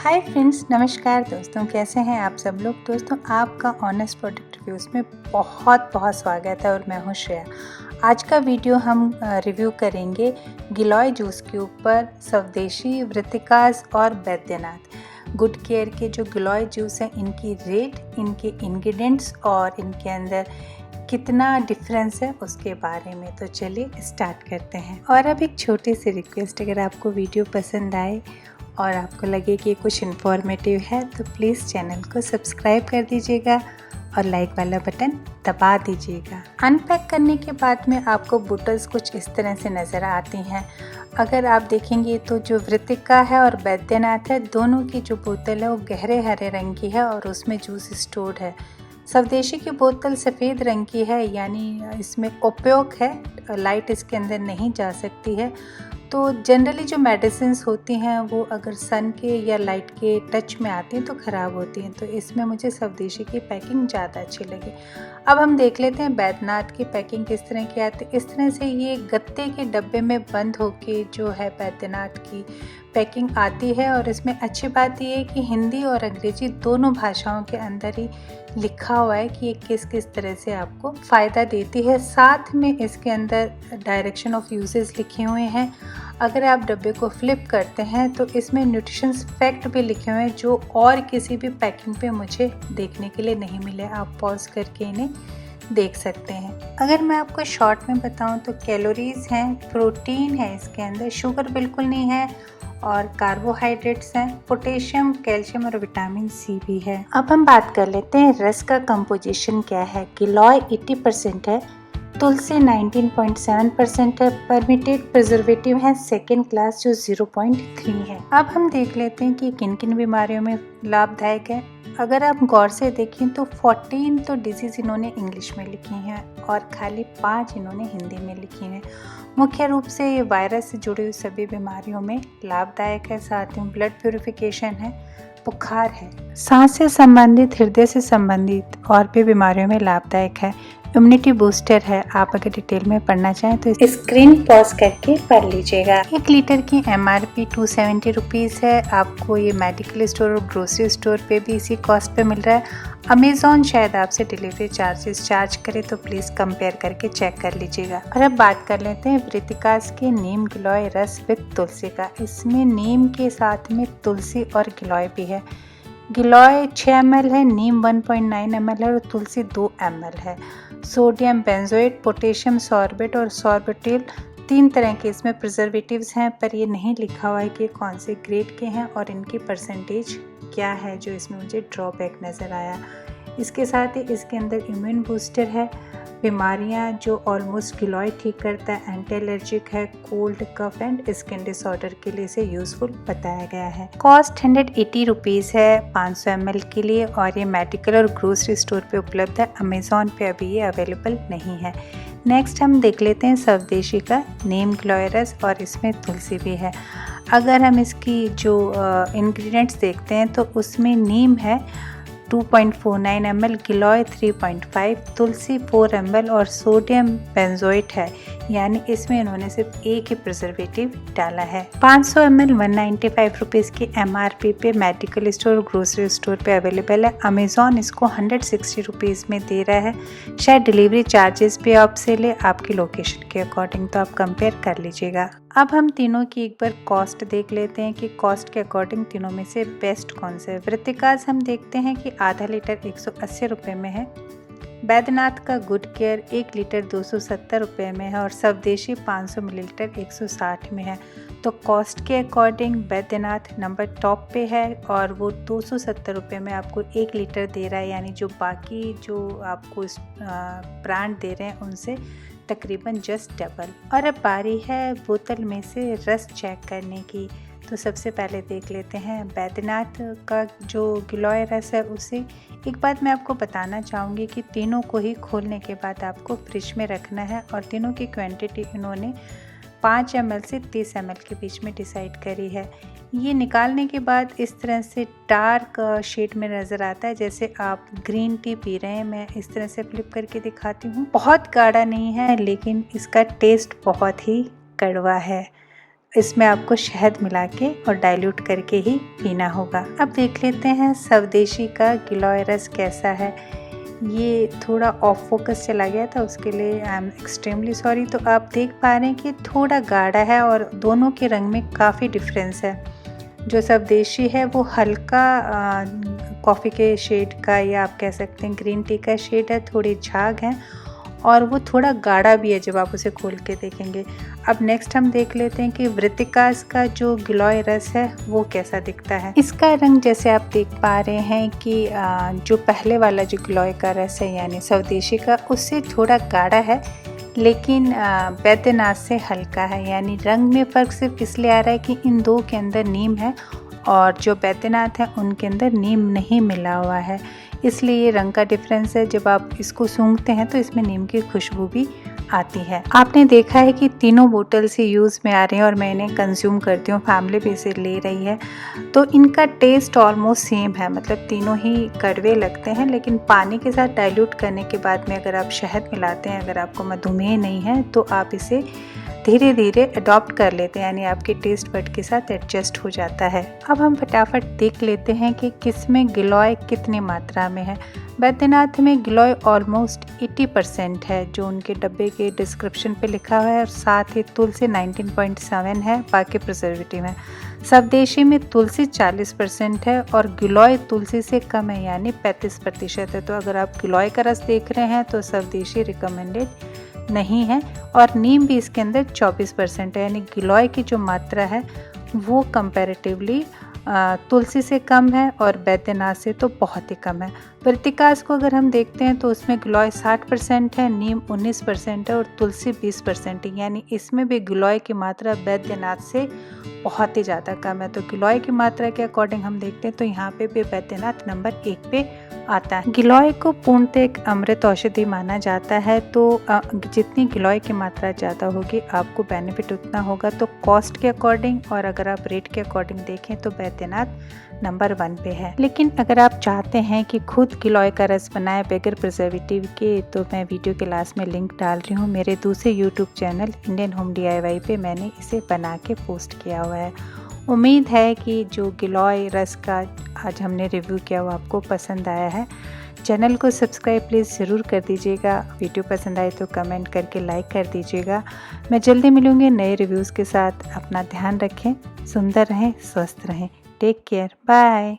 Hi friends, नमस्कार दोस्तों। कैसे हैं आप सब लोग। दोस्तों, आपका ऑनेस्ट प्रोडक्ट रिव्यूज़ में बहुत बहुत स्वागत है और मैं हूँ श्रेया। आज का वीडियो हम रिव्यू करेंगे गिलोय जूस के ऊपर स्वदेशी, वृत्तिकास और बैद्यनाथ। गुड केयर के जो गिलोय जूस हैं, इनकी रेट, इनके इंग्रेडिएंट्स और इनके अंदर कितना डिफरेंस है उसके बारे में। तो चलिए स्टार्ट करते हैं। और अब एक छोटी सी रिक्वेस्ट, अगर आपको वीडियो पसंद आए और आपको लगे कि कुछ इन्फॉर्मेटिव है तो प्लीज़ चैनल को सब्सक्राइब कर दीजिएगा और लाइक वाला बटन दबा दीजिएगा। अनपैक करने के बाद में आपको बोतल्स कुछ इस तरह से नज़र आती हैं। अगर आप देखेंगे तो जो वृत्तिका है और बैद्यनाथ है, दोनों की जो बोतल है वो गहरे हरे रंग की है और उसमें जूस स्टोर्ड है। स्वदेशी की बोतल सफ़ेद रंग की है, यानी इसमें उपयोग है, लाइट इसके अंदर नहीं जा सकती है। तो जनरली जो मेडिसिन्स होती हैं वो अगर सन के या लाइट के टच में आती हैं तो ख़राब होती हैं। तो इसमें मुझे स्वदेशी की पैकिंग ज़्यादा अच्छी लगी। अब हम देख लेते हैं बैद्यनाथ की पैकिंग किस तरह की आती है। इस तरह से ये गत्ते के डब्बे में बंद होके जो है बैद्यनाथ की पैकिंग आती है। और इसमें अच्छी बात ये है कि हिंदी और अंग्रेजी दोनों भाषाओं के अंदर ही लिखा हुआ है कि ये किस किस तरह से आपको फ़ायदा देती है। साथ में इसके अंदर डायरेक्शन ऑफ यूजेस लिखे हुए हैं। अगर आप डब्बे को फ्लिप करते हैं तो इसमें न्यूट्रिशन फैक्ट भी लिखे हुए हैं, जो और किसी भी पैकिंग पे मुझे देखने के लिए नहीं मिले। आप पॉज करके इन्हें देख सकते हैं। अगर मैं आपको शॉर्ट में बताऊं तो कैलोरीज हैं, प्रोटीन है इसके अंदर, शुगर बिल्कुल नहीं है और कार्बोहाइड्रेट्स हैं, पोटेशियम, कैल्शियम और विटामिन सी भी है। अब हम बात कर लेते हैं रस का कंपोजिशन क्या है। गिलोय 80% है, तुलसी 19.7% है, परमिटेड प्रिजर्वेटिव है सेकेंड क्लास जो 0.3 है। अब हम देख लेते हैं कि किन किन बीमारियों में लाभदायक है। अगर आप गौर से देखें तो 14 तो डिजीज़ इन्होंने इंग्लिश में लिखी हैं और खाली 5 इन्होंने हिंदी में लिखी हैं। मुख्य रूप से ये वायरस से जुड़ी हुई सभी बीमारियों में लाभदायक है। साथ ही ब्लड प्यूरिफिकेशन है, बुखार है, सांस से संबंधित, हृदय से संबंधित और भी बीमारियों में लाभदायक है। इम्यूनिटी बूस्टर है। आप अगर डिटेल में पढ़ना चाहें तो स्क्रीन पॉज करके पढ़ लीजिएगा। 1 लीटर की MRP 270 रुपीज़ है। आपको ये मेडिकल स्टोर और ग्रोसरी स्टोर पे भी इसी कॉस्ट पे मिल रहा है। अमेज़ॉन शायद आपसे डिलीवरी चार्जेस चार्ज करे, तो प्लीज़ कंपेयर करके चेक कर लीजिएगा। और अब बात कर लेते हैं वृत्तिकास के नीम गिलोय रस विद तुलसी का। इसमें नीम के साथ में तुलसी और गिलोय भी है। गिलोय 6 ml है, नीम 1.9 ml है और तुलसी 2 ml है। सोडियम बेंजोएट, पोटेशियम सॉर्बेट और सॉर्बिटिल 3 तरह के इसमें प्रिजर्वेटिव्स हैं, पर ये नहीं लिखा हुआ है कि कौन से ग्रेड के हैं और इनकी परसेंटेज क्या है, जो इसमें मुझे ड्रॉबैक नज़र आया। इसके साथ ही इसके अंदर इम्यून बूस्टर है, बीमारियां जो ऑलमोस्ट गिलोय ठीक करता है, एंटी एलर्जिक है, cold, cough and skin disorder के लिए इसे यूजफुल बताया गया है। कॉस्ट 180 रुपीज़ है 500 ml के लिए और ये मेडिकल और ग्रोसरी स्टोर पे उपलब्ध है। अमेज़ॉन पे अभी ये अवेलेबल नहीं है। नेक्स्ट हम देख लेते हैं स्वदेशी का नीम गिलोय रस और इसमें तुलसी भी है। अगर हम इसकी जो इंग्रेडिएंट्स देखते हैं तो उसमें नीम है 2.49 ml, गिलोय 3.5, तुलसी 4 ml और सोडियम बेंजोएट है, यानी इसमें इन्होंने सिर्फ एक ही प्रिजर्वेटिव डाला है। 500 ml 195 रुपीज़ की MRP पे मेडिकल स्टोर और ग्रोसरी स्टोर पे अवेलेबल है। अमेज़ॉन इसको 160 रुपीज़ में दे रहा है। शायद डिलीवरी चार्जेस भी आपसे ले, आपकी लोकेशन के अकॉर्डिंग, तो आप कंपेयर कर लीजिएगा। अब हम तीनों की एक बार कॉस्ट देख लेते हैं कि कॉस्ट के अकॉर्डिंग तीनों में से बेस्ट कौन सा है। वृत्तिकास हम देखते हैं कि आधा लीटर 180 रुपये में है। बैद्यनाथ का गुड केयर 1 लीटर 270 रुपये में है और स्वदेशी 500 मिलीलीटर 160 में है। तो कॉस्ट के अकॉर्डिंग बैद्यनाथ नंबर टॉप पे है और वो 270 रुपये में आपको 1 लीटर दे रहा है, यानी जो बाकी जो आपको ब्रांड दे रहे हैं उनसे तकरीबन जस्ट डबल। और अब बारी है बोतल में से रस चेक करने की। तो सबसे पहले देख लेते हैं बैद्यनाथ का जो गिलोय रस है उसे। एक बात मैं आपको बताना चाहूँगी कि तीनों को ही खोलने के बाद आपको फ्रिज में रखना है और तीनों की क्वांटिटी इन्होंने 5 ml से 30 ml के बीच में डिसाइड करी है। ये निकालने के बाद इस तरह से डार्क शेड में नज़र आता है, जैसे आप ग्रीन टी पी रहे हैं। मैं इस तरह से फ्लिप करके दिखाती हूँ। बहुत गाढ़ा नहीं है लेकिन इसका टेस्ट बहुत ही कड़वा है। इसमें आपको शहद मिला के और डाइल्यूट करके ही पीना होगा। अब देख लेते हैं स्वदेशी का गिलोय रस कैसा है। ये थोड़ा ऑफ फोकस चला गया था, उसके लिए आई एम एक्सट्रीमली सॉरी। तो आप देख पा रहे हैं कि थोड़ा गाढ़ा है और दोनों के रंग में काफ़ी डिफरेंस है। जो स्वदेशी है वो हल्का कॉफ़ी के शेड का, या आप कह सकते हैं ग्रीन टी का शेड है, थोड़े झाग हैं और वो थोड़ा गाढ़ा भी है जब आप उसे खोल के देखेंगे। अब नेक्स्ट हम देख लेते हैं कि वृत्तिकास का जो गिलोय रस है वो कैसा दिखता है। इसका रंग जैसे आप देख पा रहे हैं कि जो पहले वाला जो गिलोय का रस है यानी स्वदेशी का, उससे थोड़ा गाढ़ा है, लेकिन बैद्यनाथ से हल्का है। यानी रंग में फ़र्क सिर्फ इसलिए आ रहा है कि इन दो के अंदर नीम है और जो बैद्यनाथ है उनके अंदर नीम नहीं मिला हुआ है, इसलिए ये रंग का डिफरेंस है। जब आप इसको सूंघते हैं तो इसमें नीम की खुशबू भी आती है। आपने देखा है कि तीनों बोतल से यूज़ में आ रहे हैं और मैं इन्हें कंज्यूम करती हूँ, फैमिली भी इसे ले रही है। तो इनका टेस्ट ऑलमोस्ट सेम है, मतलब तीनों ही कड़वे लगते हैं, लेकिन पानी के साथ डाइल्यूट करने के बाद में अगर आप शहद मिलाते हैं, अगर आपको मधुमेह नहीं है तो आप इसे धीरे धीरे अडॉप्ट कर लेते हैं, यानी आपके टेस्ट बड के साथ एडजस्ट हो जाता है। अब हम फटाफट देख लेते हैं कि किस में गिलोय कितनी मात्रा में है। बैद्यनाथ में गिलोय ऑलमोस्ट 80% है जो उनके डब्बे के डिस्क्रिप्शन पे लिखा हुआ है, और साथ ही तुलसी 19.7 है, बाकी प्रिजर्वेटिव है। स्वदेशी में तुलसी 40% है और गिलोय तुलसी से कम है, यानी 35% है। तो अगर आप गिलोय का रस देख रहे हैं तो स्वदेशी रिकमेंडेड नहीं है। और नीम भी इसके अंदर 24% है, यानी गिलोय की जो मात्रा है वो कंपैरेटिवली तुलसी से कम है और बैद्यनाथ से तो बहुत ही कम है। वृत्तिकास को अगर हम देखते हैं तो उसमें गिलोय 60% है, नीम 19% है और तुलसी 20% है, यानी इसमें भी गिलोय की मात्रा बैद्यनाथ से बहुत ही ज़्यादा कम है। तो गिलोय की मात्रा के अकॉर्डिंग हम देखते हैं तो यहाँ पे भी बैद्यनाथ नंबर 1 पे आता है। गिलोय को पूर्णतः एक अमृत औषधि माना जाता है, तो जितनी गिलोय की मात्रा ज़्यादा होगी आपको बेनिफिट उतना होगा। तो कॉस्ट के अकॉर्डिंग और अगर आप रेट के अकॉर्डिंग देखें तो बैद्यनाथ नंबर 1 पे है। लेकिन अगर आप चाहते हैं कि खुद गिलोय का रस बनाए बगैर प्रिजर्वेटिव के, तो मैं वीडियो के लास्ट में लिंक डाल रही हूँ। मेरे दूसरे YouTube channel Indian home DIY पे मैंने इसे बना के पोस्ट किया हुआ है। उम्मीद है कि जो गिलोय रस का आज हमने रिव्यू किया वो आपको पसंद आया है। चैनल को सब्सक्राइब प्लीज़ ज़रूर कर दीजिएगा। वीडियो पसंद आए तो कमेंट करके लाइक कर दीजिएगा। मैं जल्दी मिलूँगी नए रिव्यूज़ के साथ। अपना ध्यान रखें, सुंदर रहें, स्वस्थ रहें। Take care, bye.